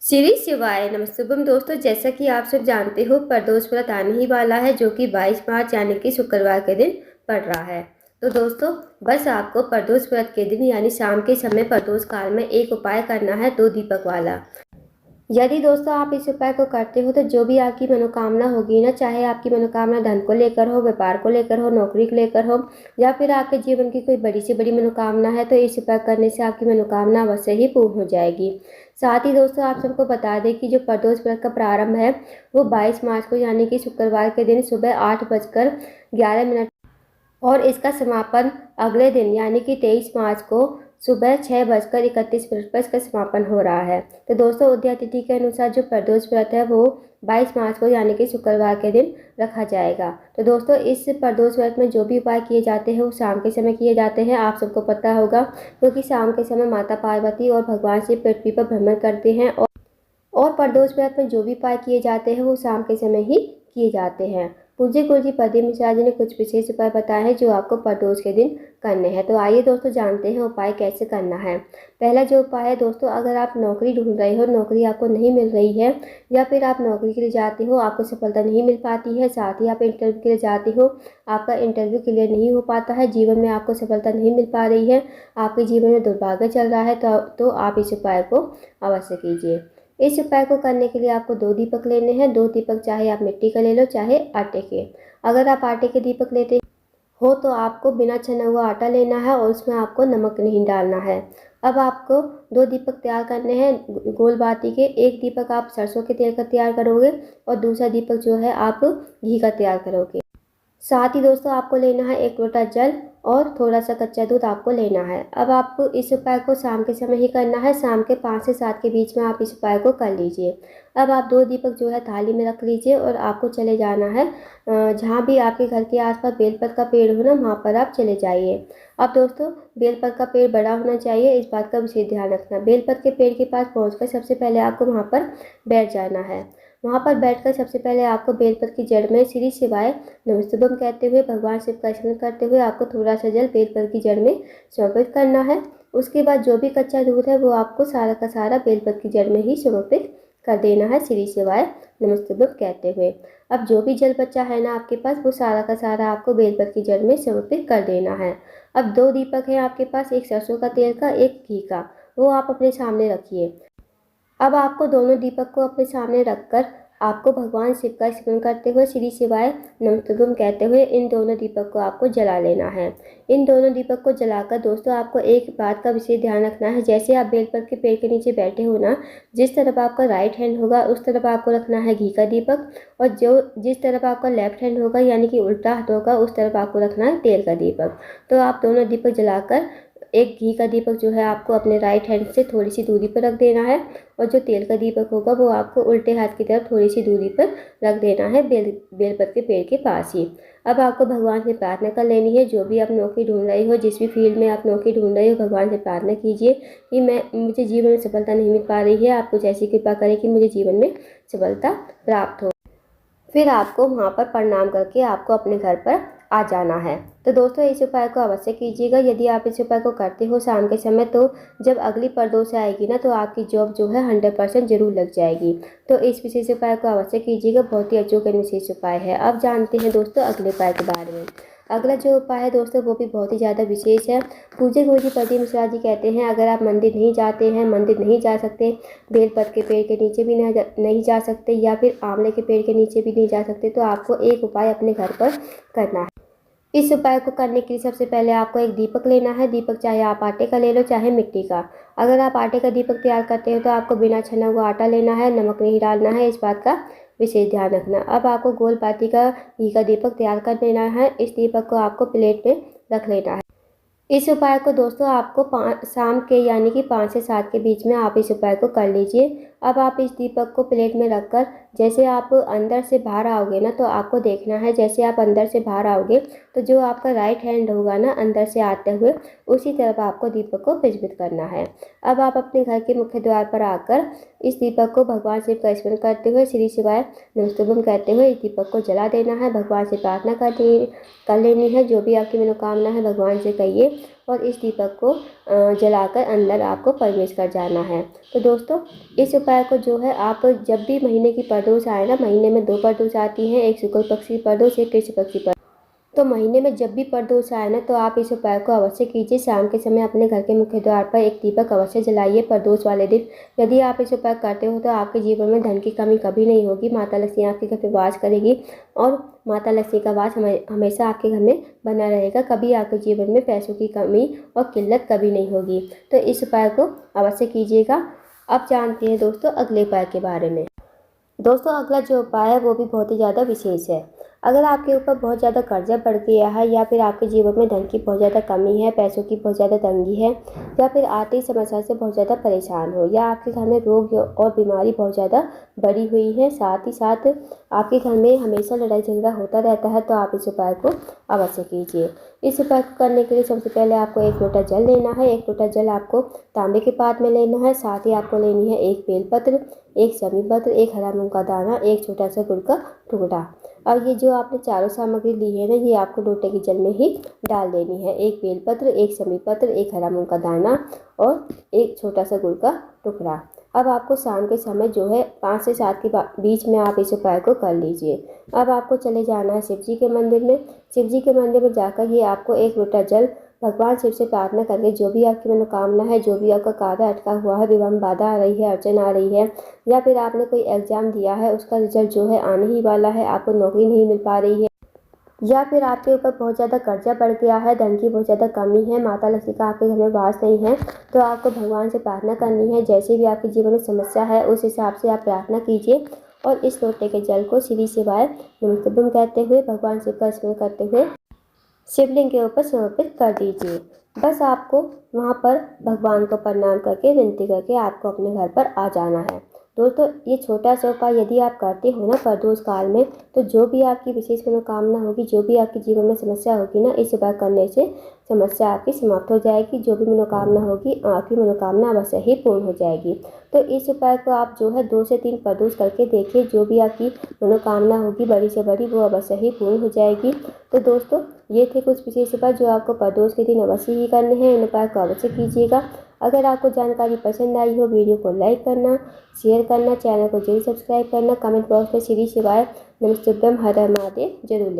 श्री शिवाय नमस्तुभम दोस्तों, जैसा कि आप सब जानते हो प्रदोष व्रत आने ही वाला है, जो कि 22 मार्च यानी कि शुक्रवार के दिन पड़ रहा है। तो दोस्तों, बस आपको प्रदोष व्रत के दिन यानी शाम के समय प्रदोष काल में एक उपाय करना है, 2 दीपक वाला। यदि दोस्तों आप इस उपाय को करते हो तो जो भी आपकी मनोकामना होगी ना, चाहे आपकी मनोकामना धन को लेकर हो, व्यापार को लेकर हो, नौकरी को लेकर हो, या फिर आपके जीवन की कोई बड़ी से बड़ी मनोकामना है, तो इस उपाय करने से आपकी मनोकामना अवश्य ही पूर्ण हो जाएगी। साथ ही दोस्तों आप सबको बता दें कि जो प्रदोष व्रत का प्रारंभ है वो 22 मार्च को यानी कि शुक्रवार के दिन सुबह 8:11 और इसका समापन अगले दिन यानी कि 23 मार्च को सुबह 6:31 पर इसका समापन हो रहा है। तो दोस्तों, उदय तिथि के अनुसार जो प्रदोष व्रत है वो 22 मार्च को यानी कि शुक्रवार के दिन रखा जाएगा। तो दोस्तों, इस प्रदोष व्रत में जो भी उपाय किए जाते हैं वो शाम के समय किए जाते हैं, आप सबको पता होगा, क्योंकि शाम के समय माता पार्वती और भगवान शिव पृथ्वी पर भ्रमण करते हैं और प्रदोष व्रत में जो भी उपाय किए जाते हैं वो शाम के समय ही किए जाते हैं। पूज्य गुरुजी प्रदीप मिश्रा जी ने कुछ विशेष उपाय बताए हैं जो आपको प्रदोष के दिन करने हैं। तो आइए दोस्तों जानते हैं उपाय कैसे करना है। पहला जो उपाय है दोस्तों, अगर आप नौकरी ढूंढ रहे हो, नौकरी आपको नहीं मिल रही है, या फिर आप नौकरी के लिए जाते हो, आपको सफलता नहीं मिल पाती है, साथ ही आप इंटरव्यू के लिए जाते हो, आपका इंटरव्यू क्लियर नहीं हो पाता है, जीवन में आपको सफलता नहीं मिल पा रही है, आपके जीवन में दुर्भाग्य चल रहा है, तो आप इस उपाय को अवश्य कीजिए। इस उपाय को करने के लिए आपको 2 दीपक लेने हैं। 2 दीपक चाहे आप मिट्टी का ले लो चाहे आटे के। अगर आप आटे के दीपक लेते हो तो आपको बिना छना हुआ आटा लेना है और उसमें आपको नमक नहीं डालना है। अब आपको 2 दीपक तैयार करने हैं गोल बाती के। एक दीपक आप सरसों के तेल का तैयार करोगे और दूसरा दीपक जो है आप घी का तैयार करोगे। साथ ही दोस्तों आपको लेना है 1 लोटा जल और थोड़ा सा कच्चा दूध आपको लेना है। अब आपको इस उपाय को शाम के समय ही करना है। शाम के 5 से 7 के बीच में आप इस उपाय को कर लीजिए। अब आप 2 दीपक जो है थाली में रख लीजिए और आपको चले जाना है जहाँ भी आपके घर के आसपास बेलपत का पेड़ हो ना, वहाँ पर आप चले जाइए। अब दोस्तों, बेलपत का पेड़ बड़ा होना चाहिए, इस बात का विशेष ध्यान रखना। बेलपत के पेड़ के पास पहुँचकर सबसे पहले आपको वहाँ पर बैठ जाना है। वहाँ पर बैठकर सबसे पहले आपको बेलपत की जड़ में श्री शिवाय नमस्तुभम कहते हुए भगवान शिव का स्मरण करते हुए आपको थोड़ा सा जल बेलपत की जड़ में समर्पित करना है। उसके बाद जो भी कच्चा दूध है वो आपको सारा का सारा बेलपत की जड़ में ही समर्पित कर देना है श्री शिवाय नमस्तुभम कहते हुए। अब जो भी जल बचा है ना आपके पास, वो सारा का सारा आपको बेलपत की जड़ में समर्पित कर देना है। अब 2 दीपक है आपके पास, एक सरसों का तेल का, एक घी का, वो आप अपने सामने रखिए। अब आपको दोनों दीपक को अपने सामने रखकर आपको भगवान शिव का स्मरण करते हुए श्री शिवाय नमस्तुभम कहते हुए इन दोनों दीपक को आपको जला लेना है। इन दोनों दीपक को जलाकर दोस्तों आपको एक बात का विशेष ध्यान रखना है। जैसे आप बेलपत के पेड़ के नीचे बैठे हो ना, जिस तरफ आपका राइट हैंड होगा उस तरफ आपको रखना है घी का दीपक, और जिस तरफ आपका लेफ्ट हैंड होगा यानी कि उल्टा हाथ होगा उस तरफ आपको रखना है तेल का दीपक। तो आप दोनों दीपक जलाकर एक घी का दीपक जो है आपको अपने राइट हैंड से थोड़ी सी दूरी पर रख देना है, और जो तेल का दीपक होगा वो आपको उल्टे हाथ की तरफ थोड़ी सी दूरी पर रख देना है, बेलपत के पेड़ के पास ही। अब आपको भगवान से प्रार्थना कर लेनी है। जो भी आप नौकरी ढूंढ रहे हो, जिस भी फील्ड में आप नौकरी ढूंढ रहे हो, भगवान से प्रार्थना कीजिए कि मुझे जीवन में सफलता नहीं मिल पा रही है, आप कुछ ऐसी कृपा करें कि मुझे जीवन में सफलता प्राप्त हो। फिर आपको वहाँ पर प्रणाम करके आपको अपने घर पर आ जाना है। तो दोस्तों, इस उपाय को अवश्य कीजिएगा। यदि आप इस उपाय को करते हो शाम के समय, तो जब अगली प्रदोष आएगी ना, तो आपकी जॉब जो है 100% जरूर लग जाएगी। तो इस विशेष उपाय को अवश्य कीजिएगा, बहुत ही अचूक एवं विशेष उपाय है। अब जानते हैं दोस्तों अगले उपाय के बारे में। अगला जो उपाय है दोस्तों वो भी बहुत ही ज़्यादा विशेष है। पूज्य गुरुजी प्रदीप मिश्रा जी कहते हैं, अगर आप मंदिर नहीं जाते हैं, मंदिर नहीं जा सकते, बेलपत के पेड़ के नीचे भी नहीं जा सकते, या फिर आंवले के पेड़ के नीचे भी नहीं जा सकते, तो आपको एक उपाय अपने घर पर करना है। इस उपाय को करने के लिए सबसे पहले आपको एक दीपक लेना है। दीपक चाहे आप आटे का ले लो चाहे मिट्टी का। अगर आप आटे का दीपक तैयार करते हो तो आपको बिना छना हुआ आटा लेना है, नमक नहीं डालना है, इस बात का विशेष ध्यान रखना। अब आपको गोल बाती का घी का दीपक तैयार कर लेना है। इस दीपक को आपको प्लेट में रख लेना है। इस उपाय को दोस्तों आपको शाम के यानी कि 5 से 7 के बीच में आप इस उपाय को कर लीजिए। अब आप इस दीपक को प्लेट में रखकर जैसे आप अंदर से बाहर आओगे ना, तो आपको देखना है जैसे आप अंदर से बाहर आओगे तो जो आपका राइट हैंड होगा ना अंदर से आते हुए, उसी तरफ आपको दीपक को प्रज्वलित करना है। अब आप अपने घर के मुख्य द्वार पर आकर इस दीपक को भगवान शिव का स्मरण करते हुए श्री शिवाय नमस्तुभम कहते हुए इस दीपक को जला देना है। भगवान से प्रार्थना कर लेनी है। जो भी आपकी मनोकामना है भगवान से कहिए और इस दीपक को जलाकर अंदर आपको प्रवेश कर जाना है। तो दोस्तों इस उपाय को जो है आप जब भी महीने की प्रदोष आए ना, महीने में 2 प्रदोष आती हैं, एक शुक्ल पक्ष की प्रदोष, एक कृष्ण पक्ष की प्रदोष। तो महीने में जब भी प्रदोष आए ना, तो आप इस उपाय को अवश्य कीजिए। शाम के समय अपने घर के मुख्य द्वार पर एक दीपक अवश्य जलाइए प्रदोष वाले दिन। यदि आप इस उपाय करते हो तो आपके जीवन में धन की कमी कभी नहीं होगी। माता लक्ष्मी आपके घर पर वास करेगी और माता लक्ष्मी का वास हमेशा आपके घर में बना रहेगा। कभी आपके जीवन में पैसों की कमी और किल्लत कभी नहीं होगी। तो इस उपाय को अवश्य कीजिएगा। अब जानते हैं दोस्तों अगले उपाय के बारे में। दोस्तों अगला जो उपाय है वो भी बहुत ही ज़्यादा विशेष है। अगर आपके ऊपर बहुत ज़्यादा कर्जा बढ़ गया है, या फिर आपके जीवन में धन की बहुत ज़्यादा कमी है, पैसों की बहुत ज़्यादा तंगी है, या फिर आर्थिक समस्या से बहुत ज़्यादा परेशान हो, या आपके घर में रोग और बीमारी बहुत ज़्यादा बढ़ी हुई है, साथ ही साथ आपके घर में हमेशा लड़ाई झगड़ा होता रहता है, तो आप इस उपाय को अवश्य कीजिए। इस उपाय को करने के लिए सबसे पहले आपको 1 लोटा जल लेना है। 1 लोटा जल आपको तांबे के पात्र में लेना है। साथ ही आपको लेनी है 1 बेलपत्र, 1 शमी पत्र, 1 हरा मूंग का दाना, 1 छोटा सा गुड़ का टुकड़ा। और ये जो आपने चारों सामग्री ली है ना, ये आपको लोटे के जल में ही डाल देनी है। 1 बेलपत्र, 1 शमी पत्र, 1 हरा मूंग का दाना और 1 छोटा सा गुड़ का टुकड़ा। अब आपको शाम के समय जो है 5 से 7 के बीच में आप इस उपाय को कर लीजिए। अब आपको चले जाना है शिव जी के मंदिर में। शिव जी के मंदिर में जाकर ये आपको 1 लोटा जल भगवान शिव से प्रार्थना करके, जो भी आपकी मनोकामना है, जो भी आपका कार्य अटका हुआ है, विवाह में बाधा आ रही है, अड़चन आ रही है, या फिर आपने कोई एग्जाम दिया है उसका रिजल्ट जो है आने ही वाला है, आपको नौकरी नहीं मिल पा रही है, या फिर आपके ऊपर बहुत ज़्यादा कर्जा बढ़ गया है, धन की बहुत ज़्यादा कमी है, माता लक्ष्मी का आपके घर में वास नहीं है, तो आपको भगवान से प्रार्थना करनी है। जैसे भी आपके जीवन में समस्या है उस हिसाब से आप प्रार्थना कीजिए और इस लोटे के जल को श्री शिवाय नमस्तुभ्यम कहते हुए, भगवान शिव का स्मरण करते हुए शिवलिंग के ऊपर समर्पित कर दीजिए। बस आपको वहाँ पर भगवान को प्रणाम करके, विनती करके आपको अपने घर पर आ जाना है। दोस्तों ये छोटा सा उपाय यदि आप करते हो ना प्रदोष काल में, तो जो भी आपकी विशेष मनोकामना होगी, जो भी आपके जीवन में समस्या होगी ना, इस उपाय करने से समस्या आपकी समाप्त हो जाएगी। जो भी मनोकामना होगी, आपकी मनोकामना अवश्य ही पूर्ण हो जाएगी। तो इस उपाय को आप जो है 2 से 3 प्रदोष करके देखिए, जो भी आपकी मनोकामना होगी बड़ी से बड़ी, वो अवश्य ही पूर्ण हो जाएगी। तो दोस्तों ये थे कुछ विशेष उपाय जो आपको प्रदोष के दिन अवश्य ही करने हैं। इन उपाय को अवश्य कीजिएगा। अगर आपको जानकारी पसंद आई हो, वीडियो को लाइक करना, शेयर करना, चैनल को जरूर सब्सक्राइब करना, कमेंट बॉक्स में श्री शिवाय नमस्तुभ्यम हर हर महादेव जरूर